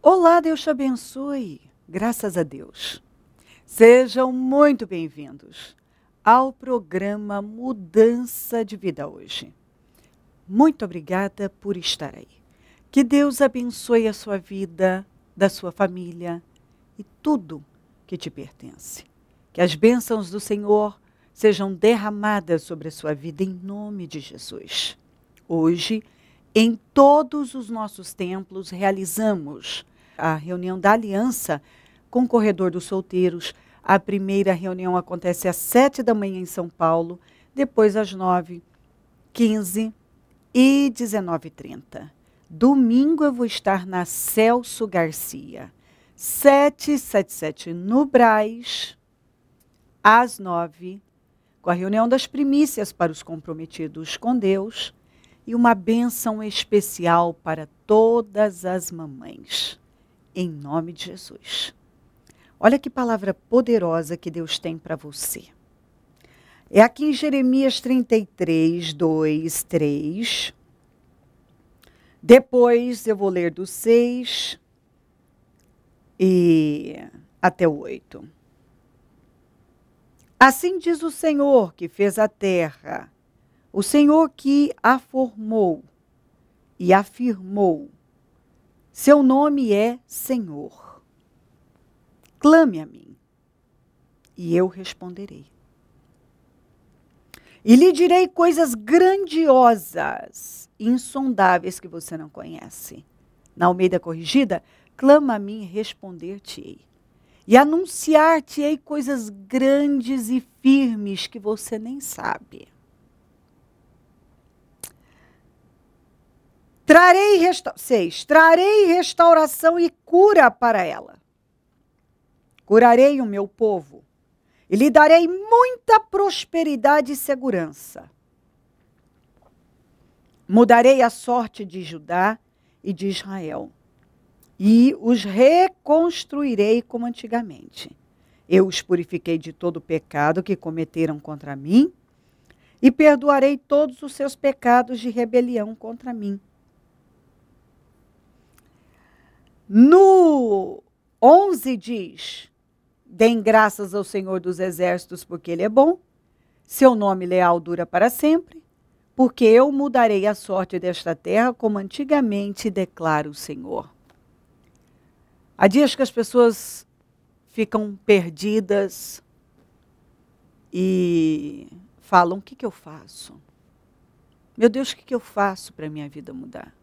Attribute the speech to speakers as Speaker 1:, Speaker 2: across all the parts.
Speaker 1: Olá, Deus te abençoe. Graças a Deus. Sejam muito bem-vindos ao programa Mudança de Vida hoje. Muito obrigada por estar aí. Que Deus abençoe a sua vida, da sua família e tudo que te pertence. Que as bênçãos do Senhor sejam derramadas sobre a sua vida em nome de Jesus. Hoje, em todos os nossos templos, realizamos a reunião da aliança com o Corredor dos Solteiros. A primeira reunião acontece às 7 da manhã em São Paulo, depois às 9, 15 e 19h30. Domingo eu vou estar na Celso Garcia, 777 no Brás, às 9, com a reunião das primícias para os comprometidos com Deus e uma bênção especial para todas as mamães. Em nome de Jesus. Olha que palavra poderosa que Deus tem para você. É aqui em Jeremias 33, 2, 3. Depois eu vou ler do 6 e até o 8. Assim diz o Senhor que fez a terra, o Senhor que a formou e afirmou. Seu nome é Senhor. Clame a mim, e eu responderei. E lhe direi coisas grandiosas, insondáveis que você não conhece. Na Almeida Corrigida, clama a mim e responder-te-ei. E anunciar-te-ei coisas grandes e firmes que você nem sabe. Trarei restauração e cura para ela. Curarei o meu povo e lhe darei muita prosperidade e segurança. Mudarei a sorte de Judá e de Israel e os reconstruirei como antigamente. Eu os purifiquei de todo o pecado que cometeram contra mim e perdoarei todos os seus pecados de rebelião contra mim. No 11 diz, deem graças ao Senhor dos Exércitos, porque Ele é bom, seu nome leal dura para sempre, porque eu mudarei a sorte desta terra como antigamente, declara o Senhor. Há dias que as pessoas ficam perdidas e falam, o que eu faço? Meu Deus, o que eu faço para a minha vida mudar?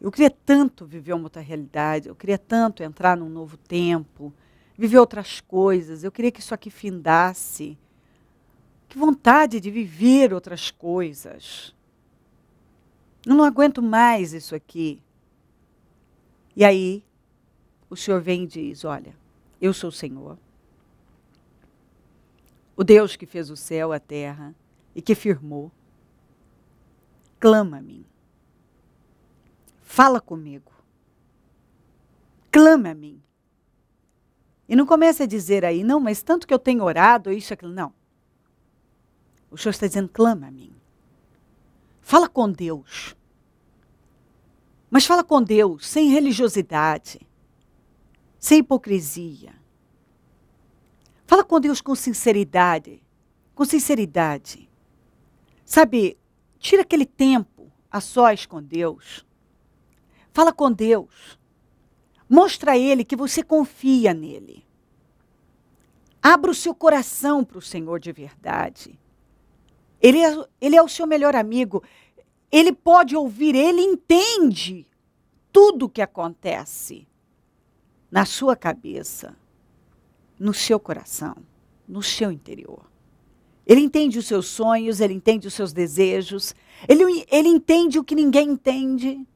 Speaker 1: Eu queria tanto viver uma outra realidade, eu queria tanto entrar num novo tempo, viver outras coisas, eu queria que isso aqui findasse. Que vontade de viver outras coisas. Eu não aguento mais isso aqui. E aí, o Senhor vem e diz, olha, eu sou o Senhor, o Deus que fez o céu, a terra e que firmou. Clama a mim. Fala comigo. Clame a mim. E não comece a dizer aí, não, mas tanto que eu tenho orado, isso, aquilo. Não. O Senhor está dizendo, clama a mim. Fala com Deus. Mas fala com Deus sem religiosidade, sem hipocrisia. Fala com Deus com sinceridade. Com sinceridade. Sabe, tira aquele tempo a sós com Deus. Fala com Deus. Mostra a Ele que você confia nele. Abra o seu coração para o Senhor de verdade. Ele é o seu melhor amigo. Ele pode ouvir, Ele entende tudo o que acontece na sua cabeça, no seu coração, no seu interior. Ele entende os seus sonhos, Ele entende os seus desejos, Ele entende o que ninguém entende.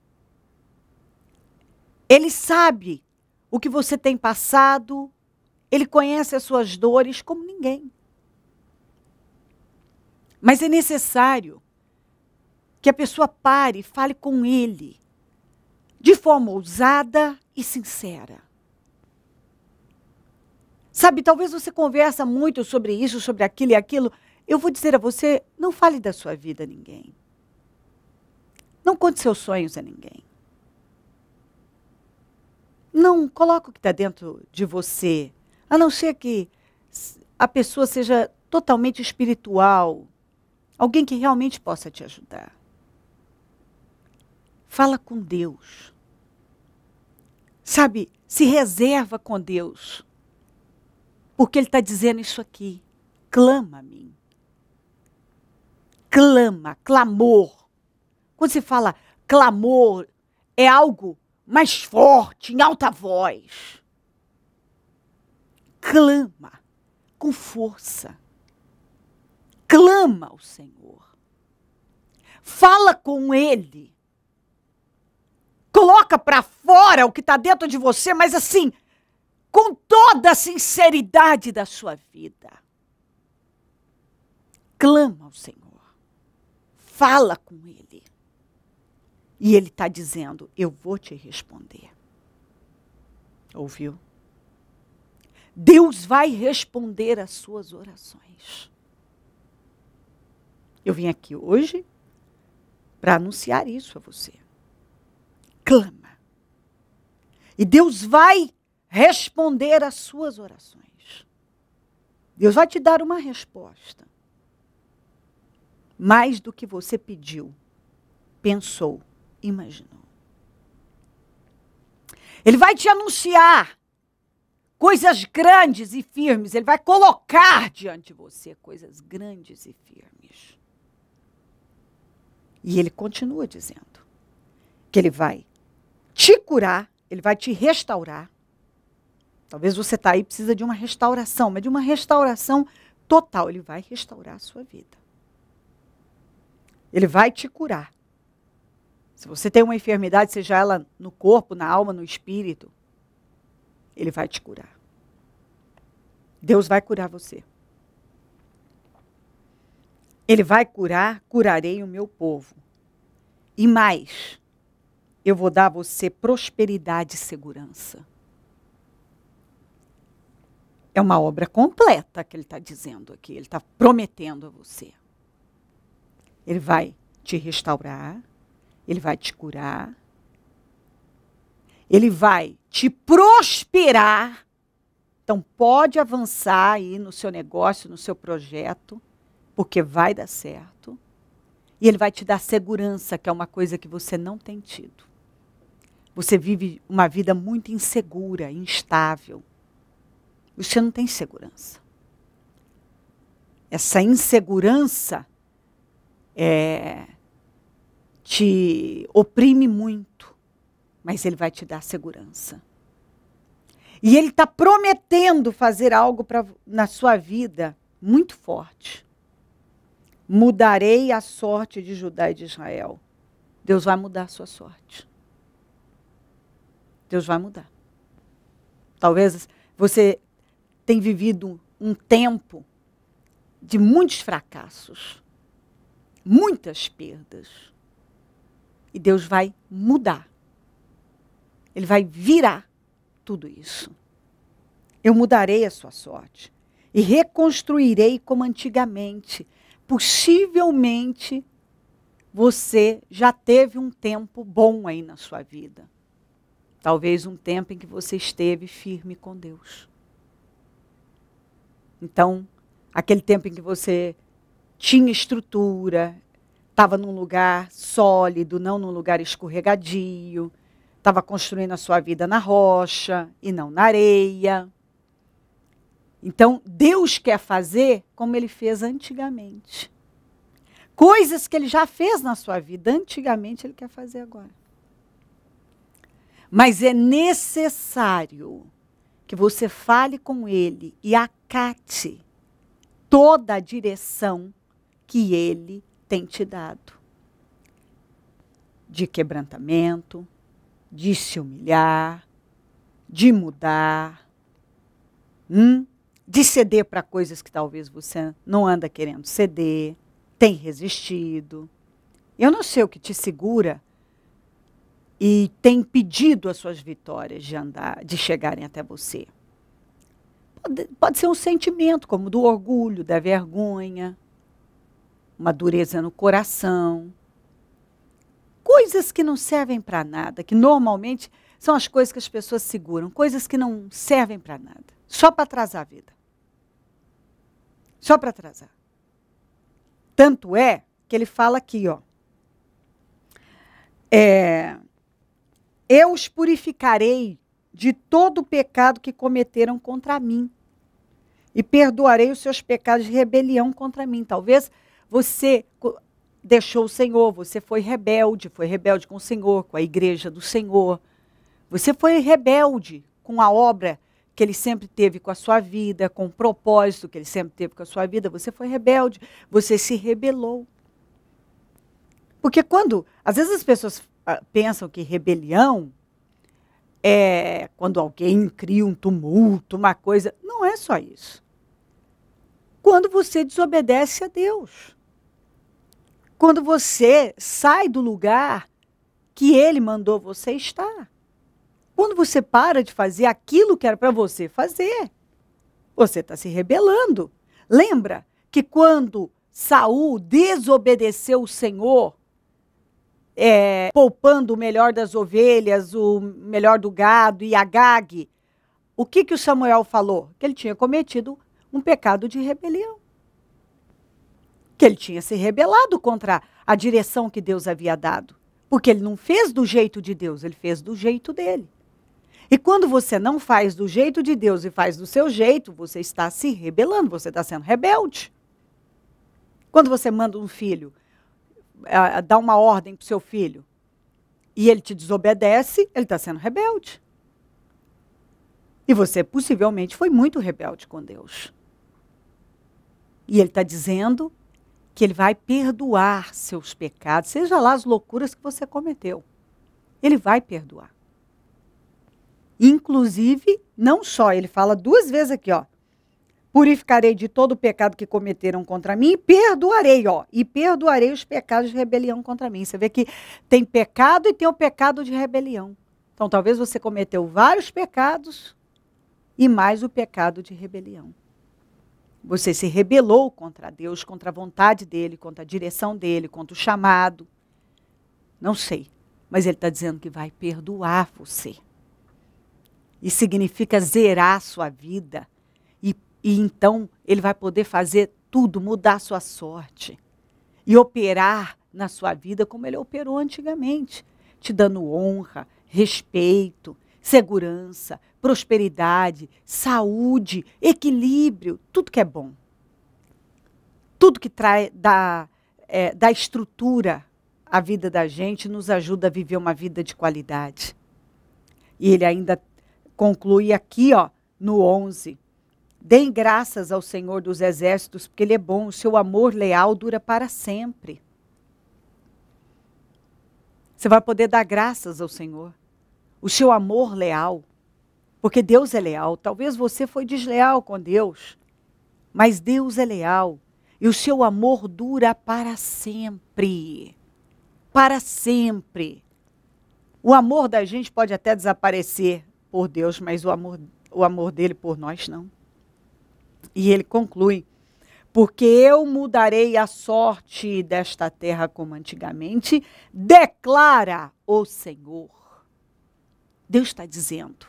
Speaker 1: Ele sabe o que você tem passado, Ele conhece as suas dores como ninguém. Mas é necessário que a pessoa pare e fale com Ele, de forma ousada e sincera. Sabe, talvez você conversa muito sobre isso, sobre aquilo e aquilo. Eu vou dizer a você, não fale da sua vida a ninguém. Não conte seus sonhos a ninguém. Não coloca o que está dentro de você, a não ser que a pessoa seja totalmente espiritual, alguém que realmente possa te ajudar. Fala com Deus. Sabe, se reserva com Deus. Porque Ele está dizendo isso aqui. Clama a mim. Clama, clamor. Quando se fala clamor, é algo mais forte, em alta voz. Clama com força. Clama ao Senhor. Fala com Ele. Coloca para fora o que está dentro de você, mas assim, com toda a sinceridade da sua vida. Clama ao Senhor. Fala com Ele. E Ele está dizendo, eu vou te responder. Ouviu? Deus vai responder às suas orações. Eu vim aqui hoje para anunciar isso a você. Clama. E Deus vai responder às suas orações. Deus vai te dar uma resposta. Mais do que você pediu, pensou, imaginou. Ele vai te anunciar coisas grandes e firmes. Ele vai colocar diante de você coisas grandes e firmes. E ele continua dizendo que ele vai te curar, ele vai te restaurar. Talvez você está aí e precisa de uma restauração, mas de uma restauração total. Ele vai restaurar a sua vida. Ele vai te curar. Se você tem uma enfermidade, seja ela no corpo, na alma, no espírito, Ele vai te curar. Deus vai curar você. Ele vai curar, curarei o meu povo. E mais, eu vou dar a você prosperidade e segurança. É uma obra completa que Ele está dizendo aqui. Ele está prometendo a você. Ele vai te restaurar. Ele vai te curar. Ele vai te prosperar. Então pode avançar aí no seu negócio, no seu projeto, porque vai dar certo. E Ele vai te dar segurança, que é uma coisa que você não tem tido. Você vive uma vida muito insegura, instável. Você não tem segurança. Essa insegurança te oprime muito, mas Ele vai te dar segurança. E Ele está prometendo fazer algo na sua vida muito forte. Mudarei a sorte de Judá e de Israel. Deus vai mudar a sua sorte. Deus vai mudar. Talvez você tenha vivido um tempo de muitos fracassos, muitas perdas. E Deus vai mudar. Ele vai virar tudo isso. Eu mudarei a sua sorte e reconstruirei como antigamente. Possivelmente você já teve um tempo bom aí na sua vida. Talvez um tempo em que você esteve firme com Deus. Então, aquele tempo em que você tinha estrutura, estava num lugar sólido, não num lugar escorregadio, estava construindo a sua vida na rocha e não na areia. Então, Deus quer fazer como Ele fez antigamente. Coisas que Ele já fez na sua vida antigamente, Ele quer fazer agora. Mas é necessário que você fale com Ele e acate toda a direção que Ele tem te dado. De quebrantamento, de se humilhar, de mudar, de ceder para coisas que talvez você não anda querendo ceder, tem resistido. Eu não sei o que te segura e tem impedido as suas vitórias de chegarem até você. Pode ser um sentimento como do orgulho, da vergonha, uma dureza no coração. Coisas que não servem para nada, que normalmente são as coisas que as pessoas seguram, coisas que não servem para nada, só para atrasar a vida. Só para atrasar. Tanto é que ele fala aqui, ó. Eu os purificarei de todo o pecado que cometeram contra mim e perdoarei os seus pecados de rebelião contra mim. Talvez você deixou o Senhor, você foi rebelde com o Senhor, com a igreja do Senhor. Você foi rebelde com a obra que ele sempre teve com a sua vida, com o propósito que ele sempre teve com a sua vida. Você foi rebelde, você se rebelou. Porque às vezes as pessoas pensam que rebelião é quando alguém cria um tumulto, uma coisa. Não é só isso. Quando você desobedece a Deus. Quando você sai do lugar que ele mandou você estar. Quando você para de fazer aquilo que era para você fazer, você está se rebelando. Lembra que quando Saul desobedeceu o Senhor, poupando o melhor das ovelhas, o melhor do gado e Agag, o que o Samuel falou? Que ele tinha cometido um pecado de rebelião. Que ele tinha se rebelado contra a direção que Deus havia dado. Porque ele não fez do jeito de Deus, ele fez do jeito dele. E quando você não faz do jeito de Deus e faz do seu jeito, você está se rebelando, você está sendo rebelde. Quando você manda um filho, dá uma ordem para o seu filho, e ele te desobedece, ele está sendo rebelde. E você possivelmente foi muito rebelde com Deus. E ele está dizendo que ele vai perdoar seus pecados, seja lá as loucuras que você cometeu. Ele vai perdoar. Inclusive, não só, ele fala 2 vezes aqui, ó. Purificarei de todo o pecado que cometeram contra mim e perdoarei, ó. E perdoarei os pecados de rebelião contra mim. Você vê que tem pecado e tem o pecado de rebelião. Então, talvez você cometeu vários pecados e mais o pecado de rebelião. Você se rebelou contra Deus, contra a vontade dele, contra a direção dele, contra o chamado. Não sei, mas ele está dizendo que vai perdoar você. E significa zerar a sua vida. E então ele vai poder fazer tudo, mudar a sua sorte. E operar na sua vida como ele operou antigamente. Te dando honra, respeito, segurança, prosperidade, saúde, equilíbrio, tudo que é bom. Tudo que dá estrutura à vida da gente, nos ajuda a viver uma vida de qualidade. E ele ainda conclui aqui, ó, no 11. Deem graças ao Senhor dos Exércitos, porque ele é bom, o seu amor leal dura para sempre. Você vai poder dar graças ao Senhor. O seu amor leal, porque Deus é leal. Talvez você foi desleal com Deus, mas Deus é leal. E o seu amor dura para sempre. Para sempre. O amor da gente pode até desaparecer por Deus, mas o amor dele por nós não. E ele conclui, porque eu mudarei a sorte desta terra como antigamente, declara o Senhor. Deus está dizendo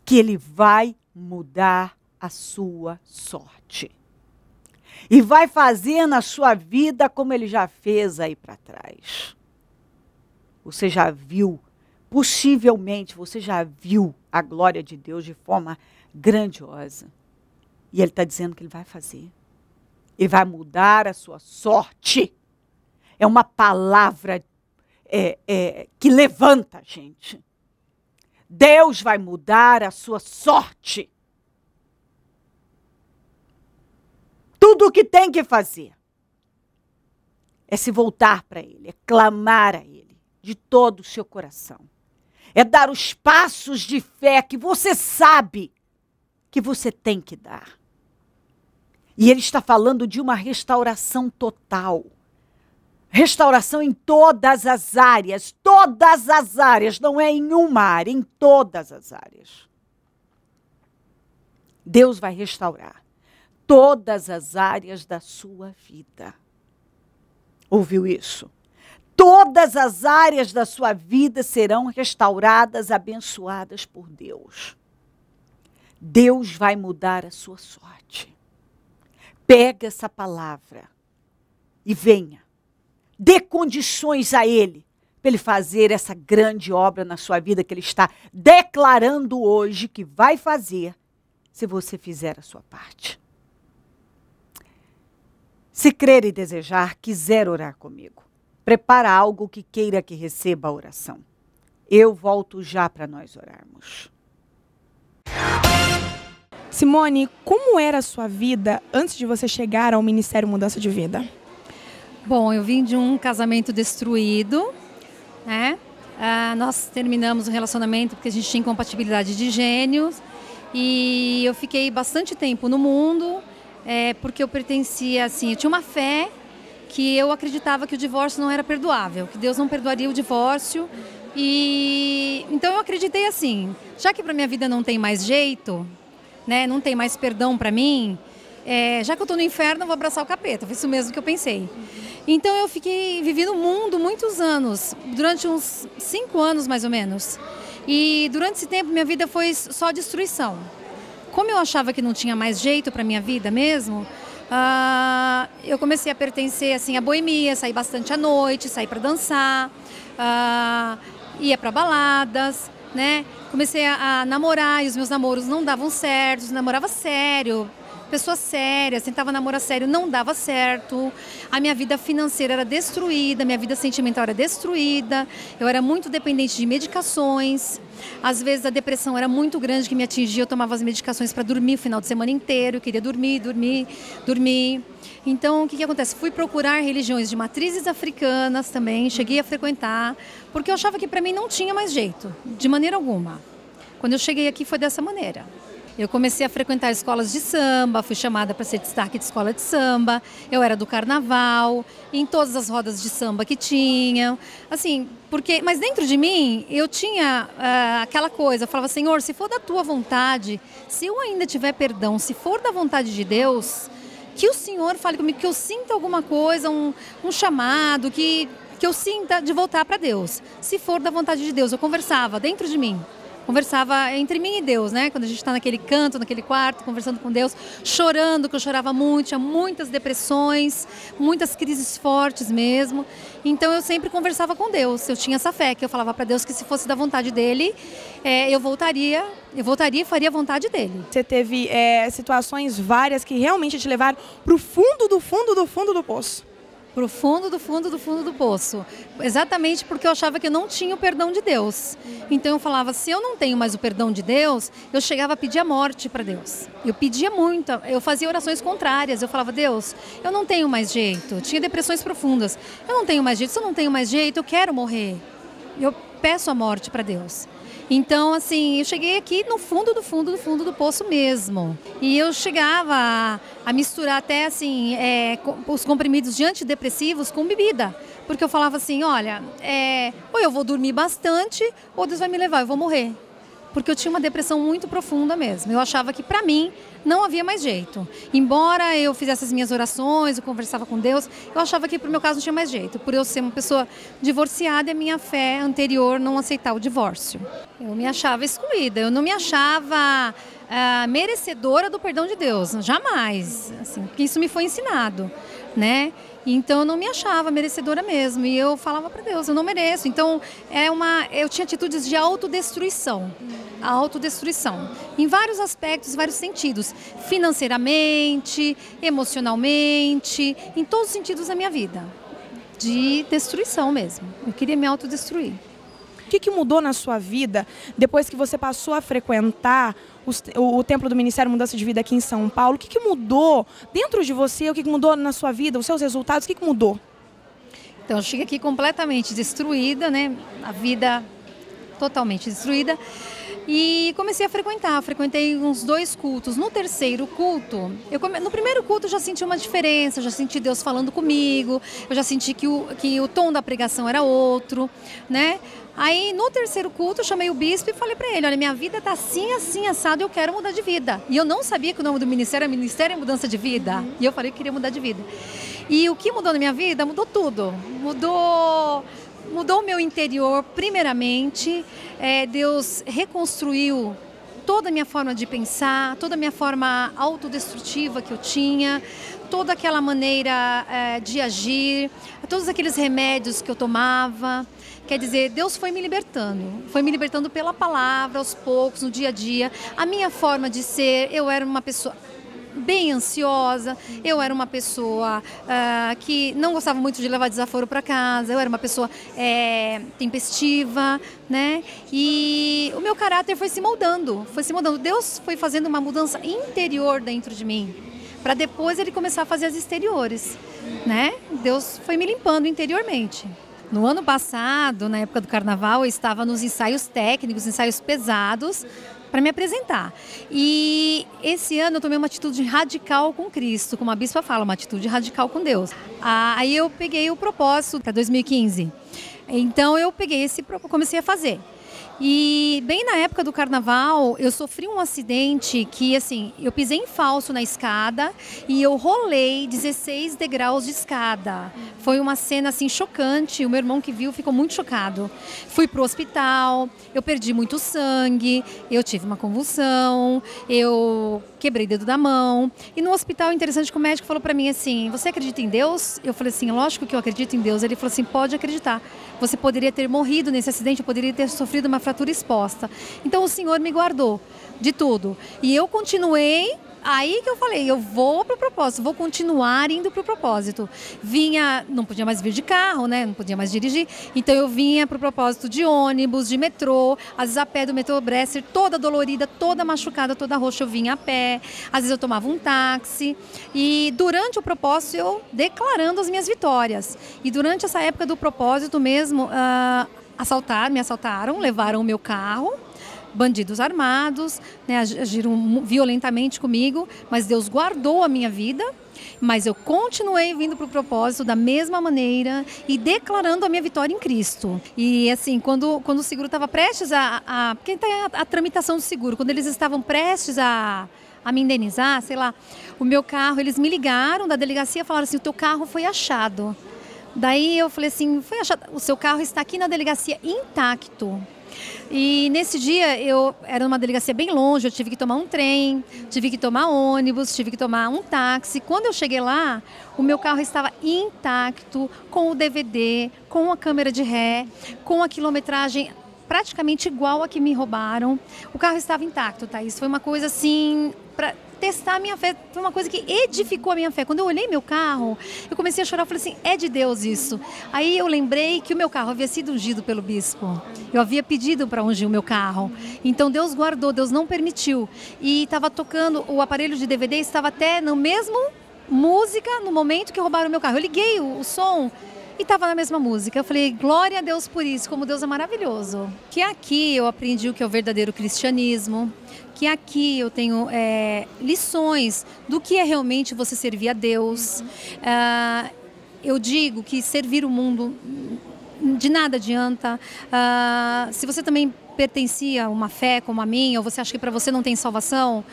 Speaker 1: que ele vai mudar a sua sorte. E vai fazer na sua vida como ele já fez aí para trás. Você já viu, possivelmente você já viu a glória de Deus de forma grandiosa. E ele está dizendo que ele vai fazer. Ele vai mudar a sua sorte. É uma palavra que levanta a gente. Deus vai mudar a sua sorte. Tudo o que tem que fazer é se voltar para Ele, é clamar a Ele de todo o seu coração. É dar os passos de fé que você sabe que você tem que dar. E ele está falando de uma restauração total. Restauração em todas as áreas, não é em uma área, em todas as áreas. Deus vai restaurar todas as áreas da sua vida. Ouviu isso? Todas as áreas da sua vida serão restauradas, abençoadas por Deus. Deus vai mudar a sua sorte. Pega essa palavra e venha. Dê condições a Ele para Ele fazer essa grande obra na sua vida que Ele está declarando hoje que vai fazer, se você fizer a sua parte. Se crer e desejar, quiser orar comigo, prepara algo que queira que receba a oração. Eu volto já para nós orarmos.
Speaker 2: Simone, como era a sua vida antes de você chegar ao Ministério Mudança de Vida?
Speaker 3: Bom, eu vim de um casamento destruído, né? Nós terminamos o relacionamento porque a gente tinha incompatibilidade de gênios e eu fiquei bastante tempo no mundo porque eu pertencia, assim, eu tinha uma fé que eu acreditava que o divórcio não era perdoável, que Deus não perdoaria o divórcio. E então eu acreditei assim, já que para minha vida não tem mais jeito, né, não tem mais perdão para mim, já que eu estou no inferno, eu vou abraçar o capeta. Foi isso mesmo que eu pensei. Então eu vivi no mundo muitos anos, durante uns 5 anos mais ou menos. E durante esse tempo minha vida foi só destruição. Como eu achava que não tinha mais jeito para minha vida mesmo, eu comecei a pertencer assim, à boemia, sair bastante à noite, sair para dançar, ia para baladas, né? Comecei a namorar e os meus namoros não davam certo, namorava sério, pessoa séria, tentava namorar sério, não dava certo. A minha vida financeira era destruída, minha vida sentimental era destruída, eu era muito dependente de medicações. Às vezes a depressão era muito grande que me atingia, eu tomava as medicações para dormir o final de semana inteiro, eu queria dormir. Então, o que acontece? Fui procurar religiões de matrizes africanas também, cheguei a frequentar, porque eu achava que para mim não tinha mais jeito, de maneira alguma. Quando eu cheguei aqui foi dessa maneira. Eu comecei a frequentar escolas de samba, fui chamada para ser destaque de escola de samba, eu era do carnaval, em todas as rodas de samba que tinham, assim, mas dentro de mim eu tinha aquela coisa, eu falava, Senhor, se for da tua vontade, se eu ainda tiver perdão, se for da vontade de Deus, que o Senhor fale comigo, que eu sinta alguma coisa, um chamado, que eu sinta de voltar para Deus. Se for da vontade de Deus, eu conversava dentro de mim. Conversava entre mim e Deus, né? Quando a gente está naquele canto, naquele quarto, conversando com Deus, chorando, que eu chorava muito, tinha muitas depressões, muitas crises fortes mesmo. Então eu sempre conversava com Deus, eu tinha essa fé, que eu falava para Deus que se fosse da vontade dele, eu voltaria e faria a vontade dele.
Speaker 2: Você teve situações várias que realmente te levaram para o fundo do fundo do fundo do poço.
Speaker 3: Pro fundo do fundo do fundo do poço. Exatamente porque eu achava que eu não tinha o perdão de Deus. Então eu falava, se eu não tenho mais o perdão de Deus, eu chegava a pedir a morte para Deus. Eu pedia muito, eu fazia orações contrárias. Eu falava, Deus, eu não tenho mais jeito. Eu tinha depressões profundas. Eu não tenho mais jeito, se eu não tenho mais jeito, eu quero morrer. Eu peço a morte para Deus. Então, assim, eu cheguei aqui no fundo do fundo do fundo do poço mesmo. E eu chegava a misturar até, assim, os comprimidos de antidepressivos com bebida. Porque eu falava assim, olha, ou eu vou dormir bastante, ou Deus vai me levar, eu vou morrer. Porque eu tinha uma depressão muito profunda mesmo. Eu achava que, para mim, não havia mais jeito. Embora eu fizesse as minhas orações, eu conversava com Deus, eu achava que, para o meu caso, não tinha mais jeito. Por eu ser uma pessoa divorciada e a minha fé anterior não aceitar o divórcio. Eu me achava excluída, eu não me achava merecedora do perdão de Deus. Jamais. Assim, porque isso me foi ensinado, né? Então eu não me achava merecedora mesmo e eu falava para Deus, eu não mereço. Então eu tinha atitudes de autodestruição, em vários aspectos, vários sentidos, financeiramente, emocionalmente, em todos os sentidos da minha vida, de destruição mesmo. Eu queria me autodestruir.
Speaker 2: O que mudou na sua vida depois que você passou a frequentar o Templo do Ministério Mudança de Vida aqui em São Paulo? O que mudou dentro de você? O que mudou na sua vida? Os seus resultados? O que mudou?
Speaker 3: Então, eu cheguei aqui completamente destruída, né? A vida totalmente destruída. E comecei a frequentar, frequentei uns 2 cultos. No terceiro culto, no primeiro culto eu já senti uma diferença, já senti Deus falando comigo, eu já senti que o tom da pregação era outro, né? Aí no terceiro culto eu chamei o bispo e falei para ele, olha, minha vida tá assim, assim, assado, eu quero mudar de vida. E eu não sabia que o nome do ministério era Ministério em Mudança de Vida. E eu falei que queria mudar de vida. E o que mudou na minha vida? Mudou tudo. Mudou o meu interior, primeiramente. Deus reconstruiu toda a minha forma de pensar, toda a minha forma autodestrutiva que eu tinha, toda aquela maneira de agir, todos aqueles remédios que eu tomava. Quer dizer, Deus foi me libertando pela palavra, aos poucos, no dia a dia. A minha forma de ser, eu era uma pessoa bem ansiosa, eu era uma pessoa que não gostava muito de levar desaforo para casa, eu era uma pessoa tempestiva, né? E o meu caráter foi se moldando. Deus foi fazendo uma mudança interior dentro de mim, para depois ele começar a fazer as exteriores, né? Deus foi me limpando interiormente. No ano passado, na época do carnaval, eu estava nos ensaios técnicos, ensaios pesados, para me apresentar. E esse ano eu tomei uma atitude radical com Cristo, como a bispa fala, uma atitude radical com Deus. Aí eu peguei o propósito para 2015. Então eu comecei a fazer. E bem na época do carnaval, eu sofri um acidente que, assim, eu pisei em falso na escada e eu rolei 16 degraus de escada. Foi uma cena, assim, chocante. O meu irmão que viu ficou muito chocado. Fui pro hospital, eu perdi muito sangue, eu tive uma convulsão, eu quebrei o dedo da mão. E no hospital, interessante que o médico falou pra mim assim, você acredita em Deus? Eu falei assim, lógico que eu acredito em Deus. Ele falou assim, pode acreditar. Você poderia ter morrido nesse acidente, eu poderia ter sofrido uma fratura exposta. Então o Senhor me guardou de tudo. E eu continuei, aí que eu falei, eu vou pro propósito, vou continuar indo pro propósito. Não podia mais vir de carro, né? Não podia mais dirigir. Então eu vinha pro propósito de ônibus, de metrô, às vezes a pé do metrô Bresser, toda dolorida, toda machucada, toda roxa, eu vinha a pé. Às vezes eu tomava um táxi. E durante o propósito eu declarando as minhas vitórias. E durante essa época do propósito mesmo, me assaltaram, levaram o meu carro, bandidos armados, né, agiram violentamente comigo, mas Deus guardou a minha vida, mas eu continuei vindo para o propósito da mesma maneira e declarando a minha vitória em Cristo. E assim, quando o seguro estava prestes porque tem a tramitação do seguro, quando eles estavam prestes a me indenizar, sei lá, o meu carro, eles me ligaram da delegacia e falaram assim, o teu carro foi achado. Daí eu falei assim, foi achado, o seu carro está aqui na delegacia intacto. E nesse dia, era uma delegacia bem longe, eu tive que tomar um trem, tive que tomar ônibus, tive que tomar um táxi. Quando eu cheguei lá, o meu carro estava intacto, com o DVD, com a câmera de ré, com a quilometragem praticamente igual a que me roubaram. O carro estava intacto, tá? Isso foi uma coisa assim, para testar a minha fé, foi uma coisa que edificou a minha fé. Quando eu olhei meu carro, eu comecei a chorar, eu falei assim, é de Deus isso. Aí eu lembrei que o meu carro havia sido ungido pelo bispo. Eu havia pedido para ungir o meu carro. Então Deus guardou, Deus não permitiu. E estava tocando, o aparelho de DVD estava até no mesmo música no momento que roubaram o meu carro. Eu liguei o som e estava na mesma música. Eu falei, glória a Deus por isso, como Deus é maravilhoso. Que aqui eu aprendi o que é o verdadeiro cristianismo, que aqui eu tenho lições do que é realmente você servir a Deus. Eu digo que servir o mundo de nada adianta. Se você também pertencia a uma fé como a minha, ou você acha que para você não tem salvação,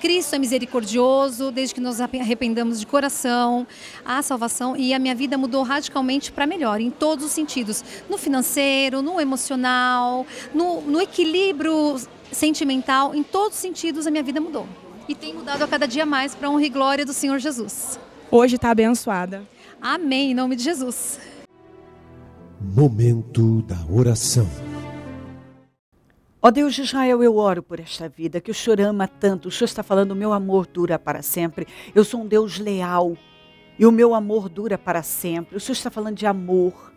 Speaker 3: Cristo é misericordioso, desde que nos arrependamos de coração, há salvação, e a minha vida mudou radicalmente para melhor, em todos os sentidos, no financeiro, no emocional, no equilíbrio sentimental, em todos os sentidos a minha vida mudou. E tem mudado a cada dia mais para a honra e glória do Senhor Jesus.
Speaker 2: Hoje está abençoada.
Speaker 3: Amém, em nome de Jesus.
Speaker 4: Momento da oração.
Speaker 1: Ó Deus de Israel, eu oro por esta vida que o Senhor ama tanto. O Senhor está falando, o meu amor dura para sempre. Eu sou um Deus leal e o meu amor dura para sempre. O Senhor está falando de amor.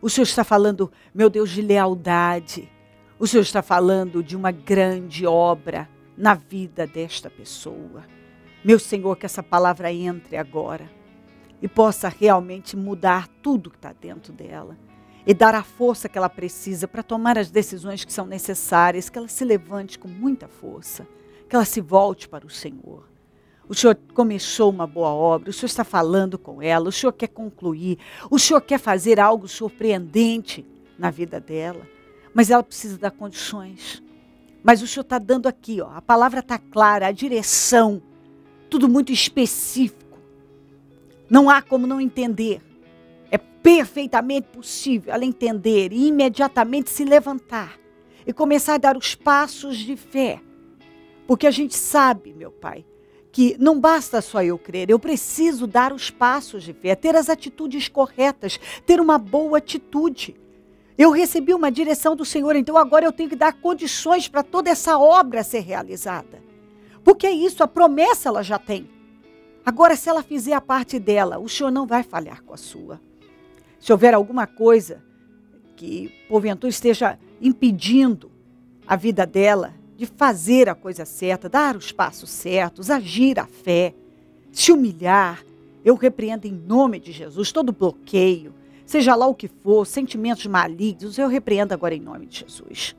Speaker 1: O Senhor está falando, meu Deus, de lealdade. O Senhor está falando de uma grande obra na vida desta pessoa. Meu Senhor, que essa palavra entre agora e possa realmente mudar tudo que está dentro dela. e dar a força que ela precisa para tomar as decisões que são necessárias, que ela se levante com muita força, que ela se volte para o Senhor. O Senhor começou uma boa obra, o Senhor está falando com ela, o Senhor quer concluir, o Senhor quer fazer algo surpreendente na vida dela, mas ela precisa dar condições. Mas o Senhor está dando aqui, ó, a palavra está clara, a direção, tudo muito específico. Não há como não entender. É perfeitamente possível ela entender e imediatamente se levantar e começar a dar os passos de fé. Porque a gente sabe, meu Pai, que não basta só eu crer, eu preciso dar os passos de fé, ter as atitudes corretas, ter uma boa atitude. Eu recebi uma direção do Senhor, então agora eu tenho que dar condições para toda essa obra ser realizada. Porque é isso, a promessa ela já tem. Agora, se ela fizer a parte dela, o Senhor não vai falhar com a sua. Se houver alguma coisa que, porventura, esteja impedindo a vida dela de fazer a coisa certa, dar os passos certos, agir a fé, se humilhar, eu repreendo em nome de Jesus todo bloqueio, seja lá o que for, sentimentos malignos, eu repreendo agora em nome de Jesus.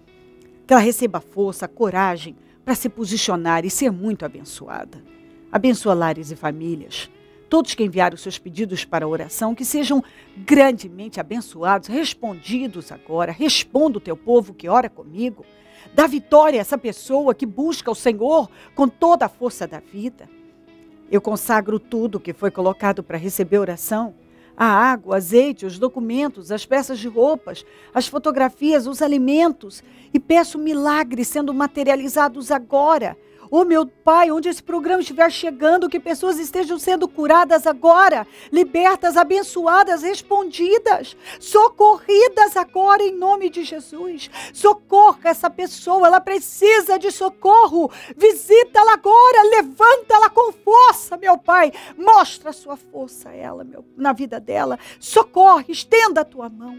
Speaker 1: Que ela receba força, coragem para se posicionar e ser muito abençoada. Abençoa lares e famílias. Todos que enviaram seus pedidos para a oração, que sejam grandemente abençoados, respondidos agora. Responda o teu povo que ora comigo. Dá vitória a essa pessoa que busca o Senhor com toda a força da vida. Eu consagro tudo que foi colocado para receber oração. A água, o azeite, os documentos, as peças de roupas, as fotografias, os alimentos. E peço milagres sendo materializados agora. Oh, meu Pai, onde esse programa estiver chegando, que pessoas estejam sendo curadas agora, libertas, abençoadas, respondidas, socorridas agora em nome de Jesus. Socorra essa pessoa, ela precisa de socorro. Visita-la agora, levanta-la com força, meu Pai. Mostra a sua força a ela, na vida dela. Socorre, estenda a tua mão.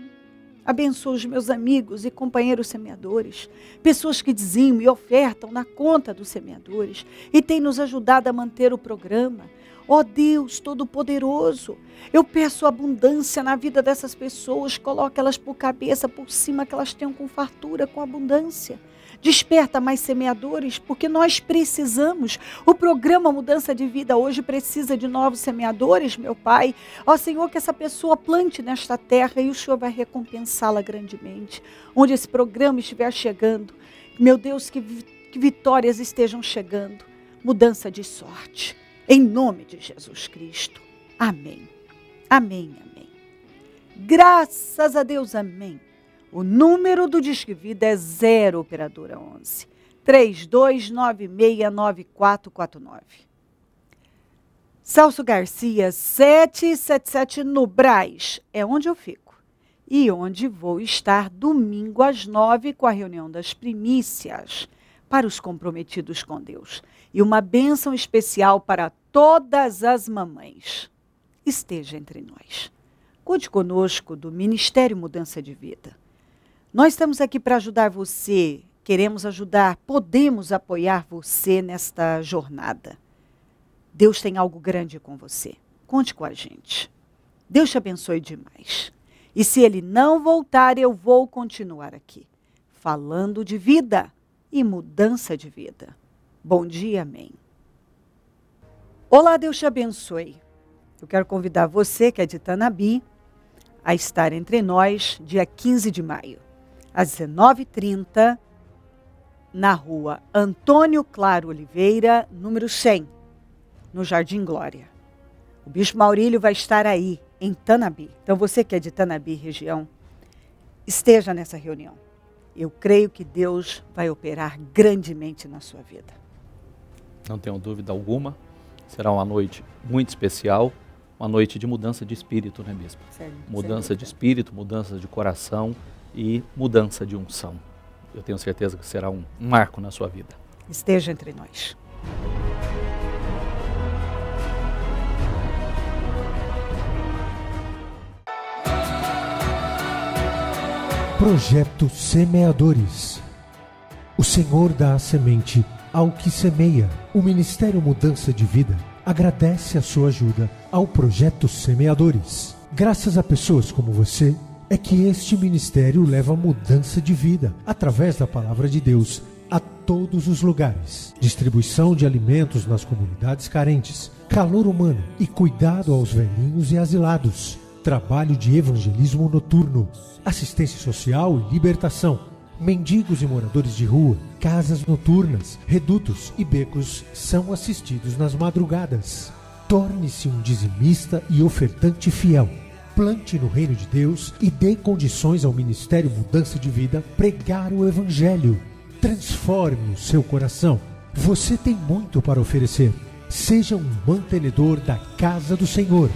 Speaker 1: Abençoa os meus amigos e companheiros semeadores, pessoas que dizimam e ofertam na conta dos semeadores e têm nos ajudado a manter o programa. Ó Deus Todo-Poderoso, eu peço abundância na vida dessas pessoas, coloca elas por cabeça, por cima, que elas tenham com fartura, com abundância. Desperta mais semeadores, porque nós precisamos. O programa Mudança de Vida hoje precisa de novos semeadores, meu Pai. Ó Senhor, que essa pessoa plante nesta terra e o Senhor vai recompensá-la grandemente. Onde esse programa estiver chegando, meu Deus, que vitórias estejam chegando. Mudança de sorte. Em nome de Jesus Cristo. Amém. Amém, amém. Graças a Deus, amém. O número do Disque Vida é 0 operadora 11 32969449. Celso Garcia 777 no Brás, é onde eu fico. E onde vou estar domingo às 9 com a reunião das primícias para os comprometidos com Deus. E uma bênção especial para todas as mamães. Esteja entre nós. Conte conosco do Ministério Mudança de Vida. Nós estamos aqui para ajudar você, queremos ajudar, podemos apoiar você nesta jornada. Deus tem algo grande com você. Conte com a gente. Deus te abençoe demais. E se Ele não voltar, eu vou continuar aqui, falando de vida e mudança de vida. Bom dia, amém. Olá, Deus te abençoe. Eu quero convidar você, que é de Tanabi, a estar entre nós dia 15 de maio. Às 19h30, na rua Antônio Claro Oliveira, número 100, no Jardim Glória. O Bispo Maurílio vai estar aí, em Tanabi. Então, você que é de Tanabi, região, esteja nessa reunião. Eu creio que Deus vai operar grandemente na sua vida.
Speaker 4: Não tenho dúvida alguma. Será uma noite muito especial, uma noite de mudança de espírito, né, Bispo? Mudança de espírito, mudança de coração e mudança de unção. Eu tenho certeza que será um marco na sua vida.
Speaker 1: Esteja entre nós.
Speaker 5: Projeto Semeadores. O Senhor dá a semente ao que semeia. O Ministério Mudança de Vida agradece a sua ajuda ao Projeto Semeadores. Graças a pessoas como você, é que este ministério leva mudança de vida através da palavra de Deus a todos os lugares. Distribuição de alimentos nas comunidades carentes, calor humano e cuidado aos velhinhos e asilados. Trabalho de evangelismo noturno, assistência social e libertação. Mendigos e moradores de rua, casas noturnas, redutos e becos são assistidos nas madrugadas. Torne-se um dizimista e ofertante fiel. Plante no reino de Deus e dê condições ao Ministério Mudança de Vida pregar o Evangelho. Transforme o seu coração. Você tem muito para oferecer. Seja um mantenedor da casa do Senhor.